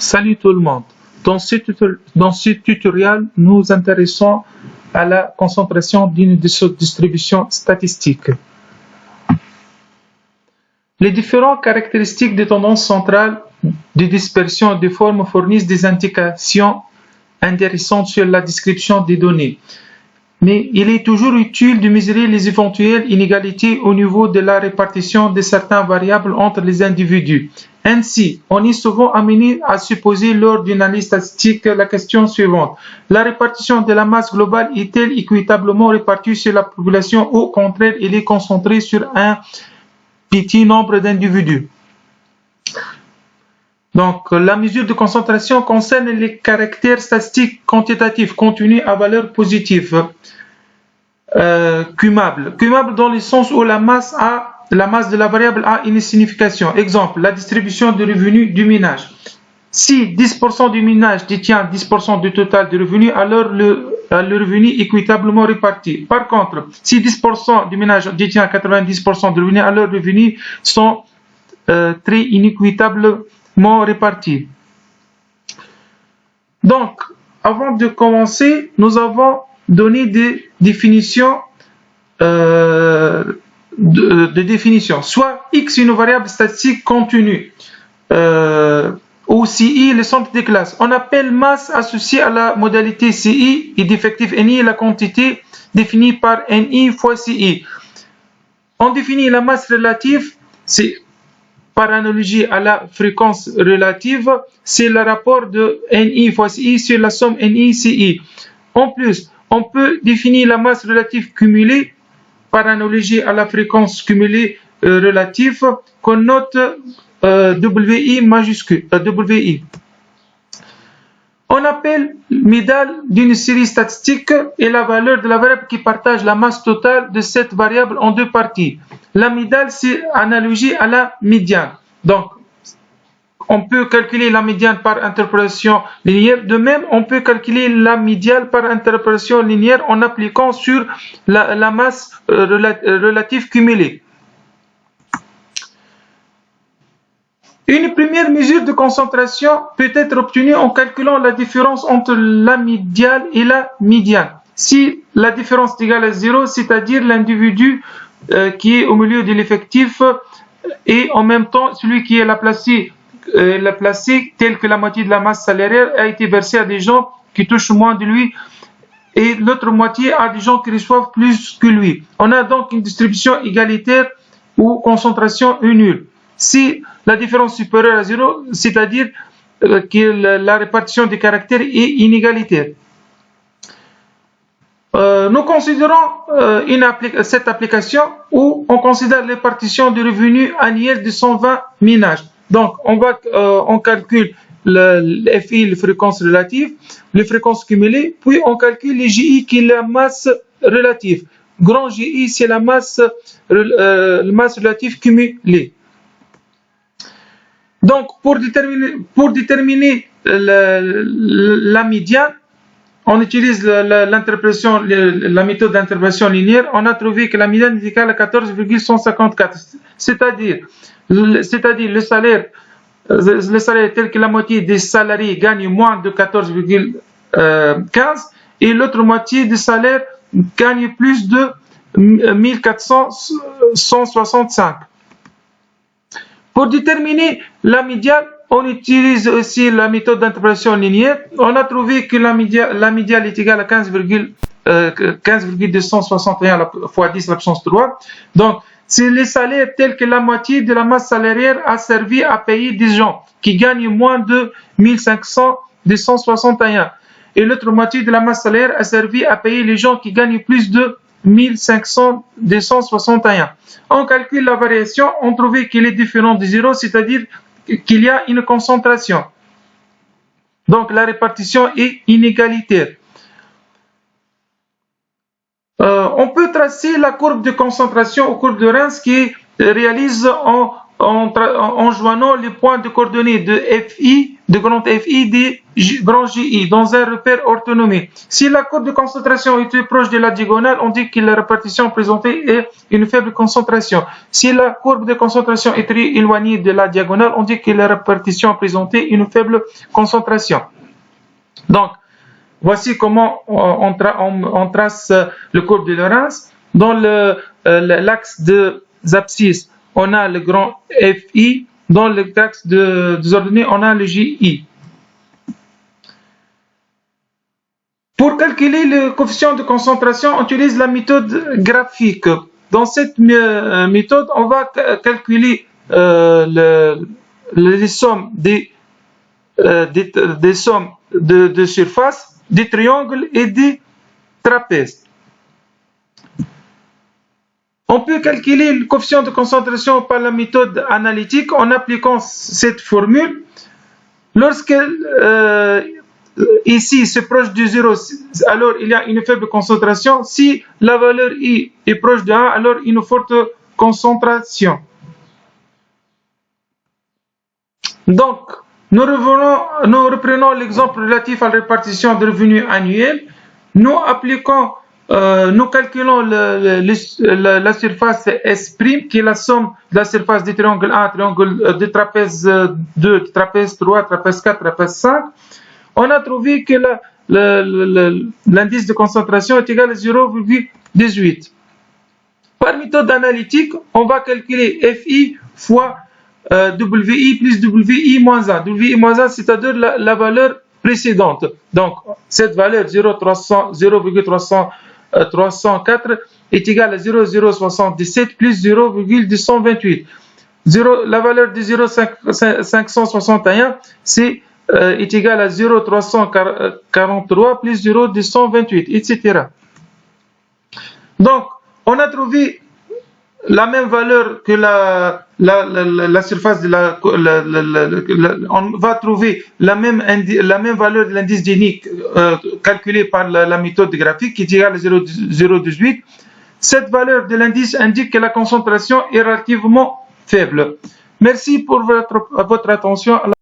Salut tout le monde. Dans ce tutoriel, nous intéressons à la concentration d'une distribution statistique. Les différentes caractéristiques des tendances centrales de dispersion des formes fournissent des indications intéressantes sur la description des données. Mais il est toujours utile de mesurer les éventuelles inégalités au niveau de la répartition de certaines variables entre les individus. Ainsi, on est souvent amené à se poser lors d'une analyse statistique la question suivante. La répartition de la masse globale est-elle équitablement répartie sur la population ou au contraire, elle est concentrée sur un petit nombre d'individus? Donc, la mesure de concentration concerne les caractères statistiques quantitatifs contenus à valeur positive, cumable. Cumable dans le sens où la masse de la variable a une signification. Exemple, la distribution du revenu du ménage. Si 10% du ménage détient 10% du total du revenu, alors le revenu est équitablement réparti. Par contre, si 10% du ménage détient 90% du revenu, alors les revenus sont très inéquitablement répartis. Donc, avant de commencer, nous avons donné des définitions Soit X une variable statistique contenue, ou CI le centre des classes. On appelle masse associée à la modalité CI et d'effectif NI la quantité définie par NI fois CI. On définit la masse relative, c'est par analogie à la fréquence relative, c'est le rapport de NI fois CI sur la somme NI-CI. En plus, on peut définir la masse relative cumulée par analogie à la fréquence cumulée relative qu'on note WI majuscule. WI. On appelle médiane d'une série statistique et la valeur de la variable qui partage la masse totale de cette variable en deux parties. La médiane, c'est analogie à la médiane. Donc, on peut calculer la médiane par interpolation linéaire. De même, on peut calculer la médiane par interpolation linéaire en appliquant sur la masse relative cumulée. Une première mesure de concentration peut être obtenue en calculant la différence entre la médiane et la médiane. Si la différence est égale à 0, c'est-à-dire l'individu qui est au milieu de l'effectif et en même temps celui qui est la placé tel que la moitié de la masse salariale a été versée à des gens qui touchent moins de lui et l'autre moitié à des gens qui reçoivent plus que lui. On a donc une distribution égalitaire ou concentration nulle. Si la différence est supérieure à 0, c'est-à-dire que la répartition des caractères est inégalitaire. Nous considérons cette application où on considère la répartition du revenu annuel de 120 ménages. Donc, on calcule le FI, la fréquence relative, les fréquences cumulées, puis on calcule les GI qui est la masse relative. Grand GI, c'est la masse relative cumulée. Donc, pour déterminer la médiane, on utilise la méthode d'interpolation linéaire. On a trouvé que la médiane est égale à 14,154. C'est-à-dire le salaire tel que la moitié des salariés gagne moins de 14,15 et l'autre moitié des salaires gagne plus de 1465. Pour déterminer la médiane, on utilise aussi la méthode d'interpolation linéaire. On a trouvé que la médiane est égale à 15,261 fois 10 à la puissance 3. Donc, c'est les salaires tels que la moitié de la masse salariale a servi à payer des gens qui gagnent moins de 1561. Et l'autre moitié de la masse salariale a servi à payer les gens qui gagnent plus de 1561. On calcule la variation, on trouve qu'elle est différente de 0, c'est-à-dire qu'il y a une concentration. Donc la répartition est inégalitaire. On peut tracer la courbe de concentration ou courbe de Rains qui réalise en en joignant les points de coordonnées de FI, de grand FI, des grand JI, dans un repère orthonomique. Si la courbe de concentration est très proche de la diagonale, on dit que la répartition présentée est une faible concentration. Si la courbe de concentration est très éloignée de la diagonale, on dit que la répartition présentée est une faible concentration. Donc, voici comment on trace le courbe de Lorentz. Dans l'axe des abscisses, on a le grand FI. Dans l'axe des ordonnées, on a le JI. Pour calculer le coefficient de concentration, on utilise la méthode graphique. Dans cette méthode, on va calculer les sommes des sommes de surface, des triangles et des trapèzes. On peut calculer le coefficient de concentration par la méthode analytique en appliquant cette formule. Lorsque ici c'est proche de 0, alors il y a une faible concentration. Si la valeur I est proche de 1, alors une forte concentration. Donc, nous reprenons l'exemple relatif à la répartition de revenus annuels. Nous calculons la surface S', qui est la somme de la surface du triangle 1, triangle de trapèze 2, trapèze 3, trapèze 4, trapèze 5. On a trouvé que l'indice de concentration est égal à 0,18. Par méthode analytique, on va calculer FI fois WI plus WI moins 1. WI moins 1, c'est-à-dire la valeur précédente. Donc, cette valeur 0,304 est égale à 0,077 plus 0,228. La valeur de 0,561 est égale à 0,343 plus 0,228, etc. Donc, on a trouvé la même valeur que la surface de on va trouver la même valeur de l'indice Gini calculée par la méthode graphique qui est égale à 0,18. Cette valeur de l'indice indique que la concentration est relativement faible. Merci pour votre attention.